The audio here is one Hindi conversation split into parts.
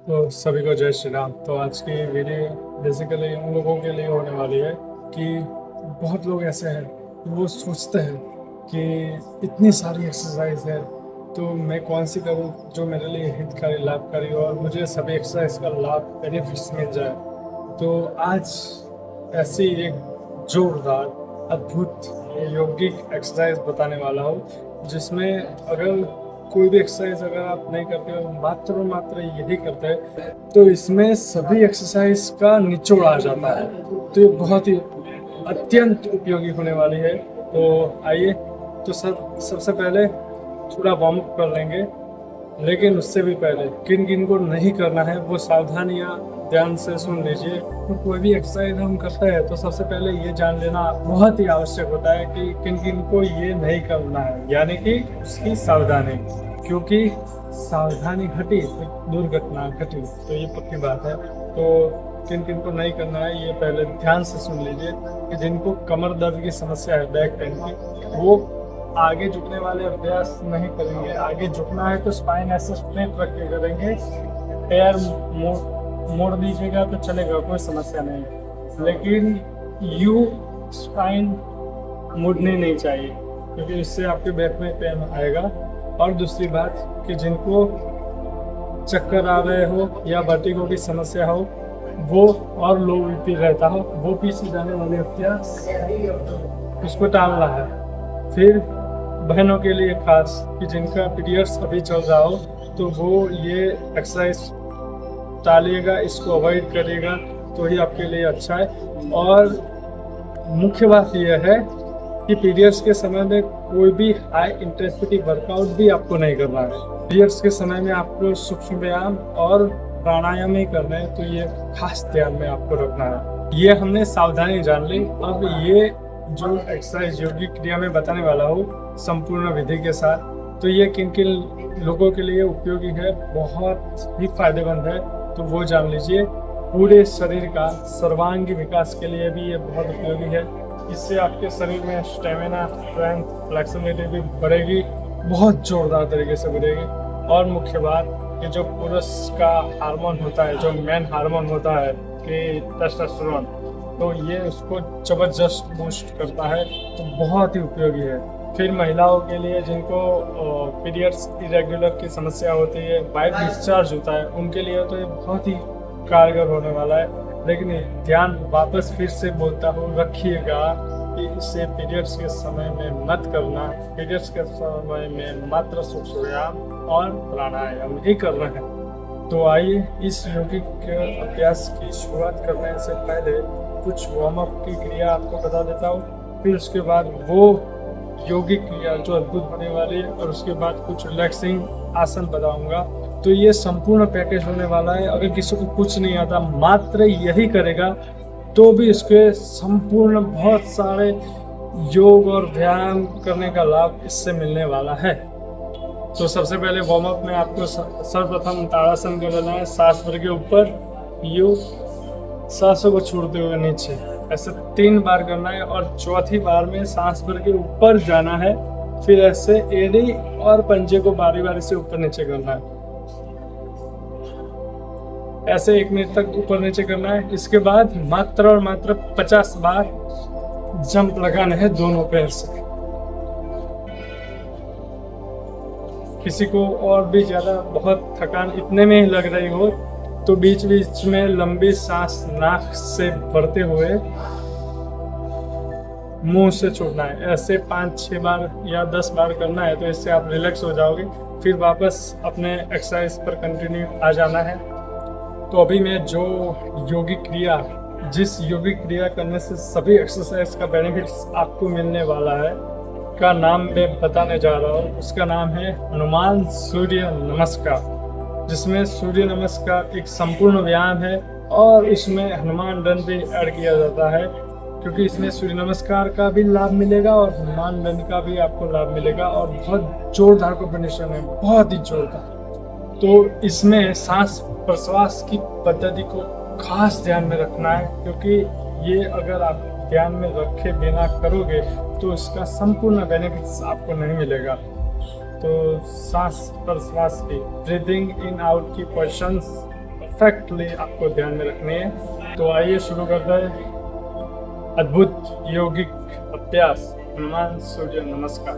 तो सभी को जय श्री राम। तो आज की वीडियो बेसिकली उन लोगों के लिए होने वाली है कि बहुत लोग ऐसे हैं, वो सोचते हैं कि इतनी सारी एक्सरसाइज है तो मैं कौन सी करूं जो मेरे लिए हितकारी लाभकारी हो और मुझे सभी एक्सरसाइज का लाभ बेनिफिट्स मिल जाए। तो आज ऐसी एक जोरदार अद्भुत यौगिक एक्सरसाइज बताने वाला हूँ जिसमें अगर कोई भी एक्सरसाइज अगर आप नहीं करते हो, मात्र और मात्र यही करते हैं, तो इसमें सभी एक्सरसाइज का निचोड़ आ जाता है। तो ये बहुत ही अत्यंत उपयोगी होने वाली है। तो आइए, तो सबसे पहले थोड़ा वार्म अप कर लेंगे, लेकिन उससे भी पहले किन किन को नहीं करना है वो सावधानियां ध्यान से सुन लीजिए। तो कोई भी एक्सरसाइज हम करते हैं तो सबसे पहले ये जान लेना बहुत ही आवश्यक होता है कि किन किन को ये नहीं करना है, यानी कि उसकी सावधानी, क्योंकि सावधानी घटी तो दुर्घटना घटी, तो ये पक्की बात है। तो किन किन को नहीं करना है ये पहले ध्यान से सुन लीजिए कि जिनको कमर दर्द की समस्या है, बैक पेन की, वो आगे झुकने वाले अभ्यास नहीं करेंगे। आगे झुकना है तो स्पाइन ऐसे स्ट्रेट रख के करेंगे, पैर मोड़ दीजिएगा तो चलेगा, कोई समस्या नहीं है, लेकिन यू स्पाइन मुड़ने नहीं चाहिए क्योंकि इससे आपके बैक में पेन आएगा। और दूसरी बात कि जिनको चक्कर आ रहे हो या वर्टिगो की समस्या हो, वो और लो बीपी रहता हो, वो पीछे जाने वाले अभ्यास उसको टालना है। फिर बहनों के लिए खास कि जिनका पीरियड्स अभी चल रहा हो तो वो ये एक्सरसाइज टालिएगा, इसको अवॉइड करिएगा, तो ही आपके लिए अच्छा है। और मुख्य बात यह है कि पीरियड्स के समय में कोई भी हाई इंटेंसिटी वर्कआउट भी आपको नहीं करना है। पीरियड्स के समय में आपको सूक्ष्म व्यायाम और प्राणायाम ही करना है, तो ये खास ध्यान में आपको रखना है। ये हमने सावधानी जान ली। अब ये जो एक्सरसाइज योगिक क्रिया में बताने वाला हूँ संपूर्ण विधि के साथ, तो ये किन किन लोगों के लिए उपयोगी है, बहुत ही फायदेमंद है, तो वो जान लीजिए। पूरे शरीर का सर्वांगी विकास के लिए भी ये बहुत उपयोगी है। इससे आपके शरीर में स्टेमिना, स्ट्रेंथ, फ्लेक्सिबिलिटी भी बढ़ेगी, बहुत जोरदार तरीके से बढ़ेगी। और मुख्य बात कि जो पुरुष का हार्मोन होता है, जो मेन हार्मोन होता है कि टेस्टोस्टेरोन, तो ये उसको जबरदस्त बूस्ट करता है, तो बहुत ही उपयोगी है। फिर महिलाओं के लिए जिनको पीरियड्स इरेगुलर की समस्या होती है, वाइट डिस्चार्ज होता है, उनके लिए तो ये बहुत ही कारगर होने वाला है। लेकिन ध्यान वापस फिर से बोलता हूँ, रखिएगा कि इसे पीरियड्स के समय में मत करना। पीरियड्स के समय में मात्र सूक्ष्म व्यायाम और प्राणायाम ही करना है। तो आइए, इस यौगिक अभ्यास की शुरुआत करने से पहले कुछ वार्म अप की क्रिया आपको बता देता हूँ, फिर उसके बाद वो यौगिक क्रिया जो अद्भुत होने वाली है, और उसके बाद कुछ रिलैक्सिंग आसन बताऊंगा। तो ये संपूर्ण पैकेज होने वाला है। अगर किसी को कुछ नहीं आता, मात्र यही करेगा, तो भी इसके संपूर्ण बहुत सारे योग और व्यायाम करने का लाभ इससे मिलने वाला है। तो सबसे पहले वार्म अप में आपको सर्वप्रथम ताड़ासन कर लेना है। सांस भर के ऊपर, यू सांसों को छोड़ते हुए नीचे, ऐसे 3 बार करना है। और चौथी बार में सांस भर के ऊपर जाना है, फिर ऐसे एड़ी और पंजे को बारी बारी से ऊपर नीचे करना है, ऐसे 1 मिनट तक ऊपर नीचे करना है। इसके बाद मात्र और मात्र 50 बार जंप लगाना है दोनों पैर से। किसी को और भी ज्यादा बहुत थकान इतने में ही लग रही हो तो बीच बीच में लंबी सांस नाक से भरते हुए मुंह से छोड़ना है। ऐसे 5-6 बार या 10 बार करना है, तो इससे आप रिलैक्स हो जाओगे। फिर वापस अपने एक्सरसाइज पर कंटिन्यू आ जाना है। तो अभी मैं जो यौगिक क्रिया, जिस यौगिक क्रिया करने से सभी एक्सरसाइज का बेनिफिट्स आपको मिलने वाला है, का नाम मैं बताने जा रहा हूँ। उसका नाम है हनुमान सूर्य नमस्कार, जिसमें सूर्य नमस्कार एक संपूर्ण व्यायाम है और इसमें हनुमान दंड भी ऐड किया जाता है, क्योंकि इसमें सूर्य नमस्कार का भी लाभ मिलेगा और हनुमान दंड का भी आपको लाभ मिलेगा। और बहुत जोरदार कॉम्बिनेशन है, बहुत ही जोरदार। तो इसमें सांस प्रश्वास की पद्धति को खास ध्यान में रखना है, क्योंकि ये अगर आप ध्यान में रखे बिना करोगे तो इसका संपूर्ण बेनिफिट्स आपको नहीं मिलेगा। तो सांस प्रश्वास की ब्रीदिंग इन आउट की पोजिशंस परफेक्टली आपको ध्यान में रखनी है। तो आइए शुरू करते हैं अद्भुत यौगिक अभ्यास हनुमान सूर्य नमस्कार।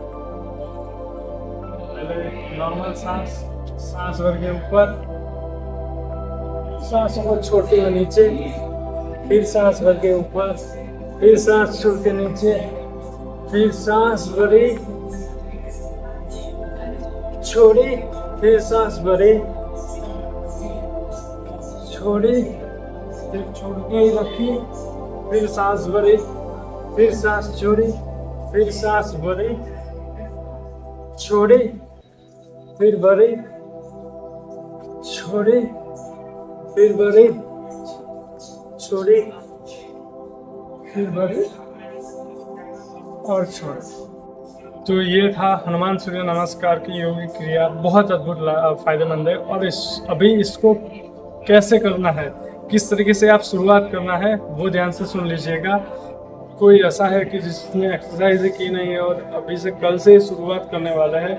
पहले नॉर्मल सांस भर के ऊपर, सांसों को छोड़ते हुए नीचे, फिर सांस भर के ऊपर, फिर सांस छोड़ के नीचे, फिर सांस भरी छोड़ी, फिर सांस भरी छोड़ी, फिर छोड़ के ही रखी, फिर सांस भरी, फिर सांस छोड़ी, फिर सांस भरी छोड़ी, फिर भरी छोड़ी, फिर भरी छोड़ी, फिर भरी और छोड़ी। तो ये था हनुमान सूर्य नमस्कार की योगिक क्रिया, बहुत अद्भुत फायदेमंद है। और अभी इसको कैसे करना है, किस तरीके से आप शुरुआत करना है, वो ध्यान से सुन लीजिएगा। कोई ऐसा है कि जिसने एक्सरसाइज की नहीं है और अभी से कल से शुरुआत करने वाला है,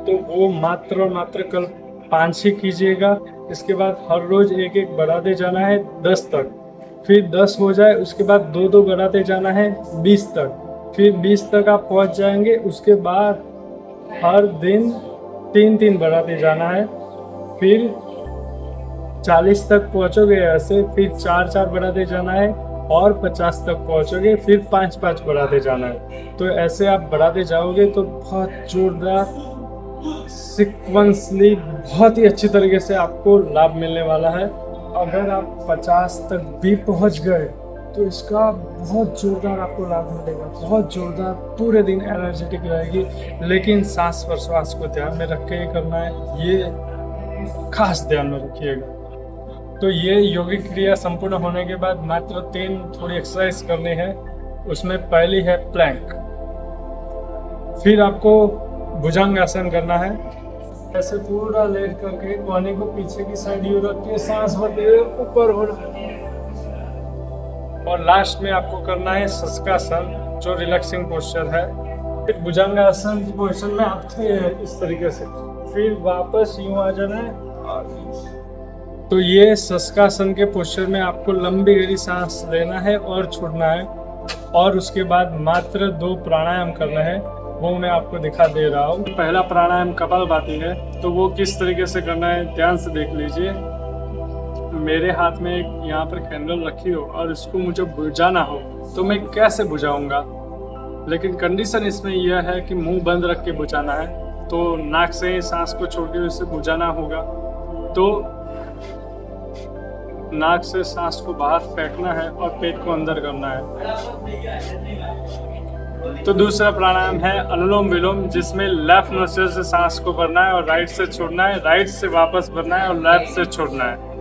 तो वो मात्र और मात्र कल 5 ही कीजिएगा। इसके बाद हर रोज एक एक बढ़ाते जाना है 10 तक, फिर 10 हो जाए उसके बाद 2-2 बढ़ाते जाना है 20 तक, फिर 20 तक आप पहुंच जाएंगे। उसके बाद हर दिन 3-3 बढ़ाते जाना है, फिर 40 तक पहुंचोगे ऐसे, फिर 4-4 बढ़ाते जाना है और 50 तक पहुंचोगे, फिर 5-5 बढ़ाते जाना है। तो ऐसे आप बढ़ाते जाओगे तो बहुत जोरदार सीक्वेंसली बहुत ही अच्छी तरीके से आपको लाभ मिलने वाला है। अगर आप 50 तक भी पहुंच गए तो इसका बहुत जोरदार आपको लाभ मिलेगा, बहुत जोरदार, पूरे दिन एनर्जेटिक रहेगी। लेकिन सांस प्रश्वास को ध्यान में रख के ही करना है, ये खास ध्यान में रखिएगा। तो ये योगिक क्रिया संपूर्ण होने के बाद मात्र 3 थोड़ी एक्सरसाइज करनी है। उसमें पहली है प्लैंक, फिर आपको भुजंग आसन करना है। ऐसे पूरा लेट करके कोहनी को पीछे की साइड यू रख के सांस भरते हुए ऊपर होना है। और लास्ट में आपको करना है शशकासन, जो रिलैक्सिंग पोस्चर है। फिर भुजंगासन की पोजीशन में आप थे इस तरीके से, फिर वापस यूं आ जाना है। तो ये शशकासन के पोस्चर में आपको लंबी गहरी सांस लेना है और छोड़ना है। और उसके बाद मात्र 2 प्राणायाम करना है, वो मैं आपको दिखा दे रहा हूँ। पहला प्राणायाम कपालभाति है, तो वो किस तरीके से करना है ध्यान से देख लीजिए। मेरे हाथ में एक यहाँ पर कैंडल रखी हो और इसको मुझे बुझाना हो, तो मैं कैसे बुझाऊंगा। लेकिन कंडीशन इसमें यह है कि मुंह बंद रख के बुझाना है, तो नाक से सांस को छोड़ के उसे बुझाना होगा। तो नाक से सांस को बाहर फेंकना है और पेट को अंदर करना है। तो दूसरा प्राणायाम है अनुलोम विलोम, जिसमें लेफ्ट नोस्ट्रिल से सांस को भरना है और राइट से छोड़ना है, राइट से वापस भरना है और लेफ्ट से छोड़ना है।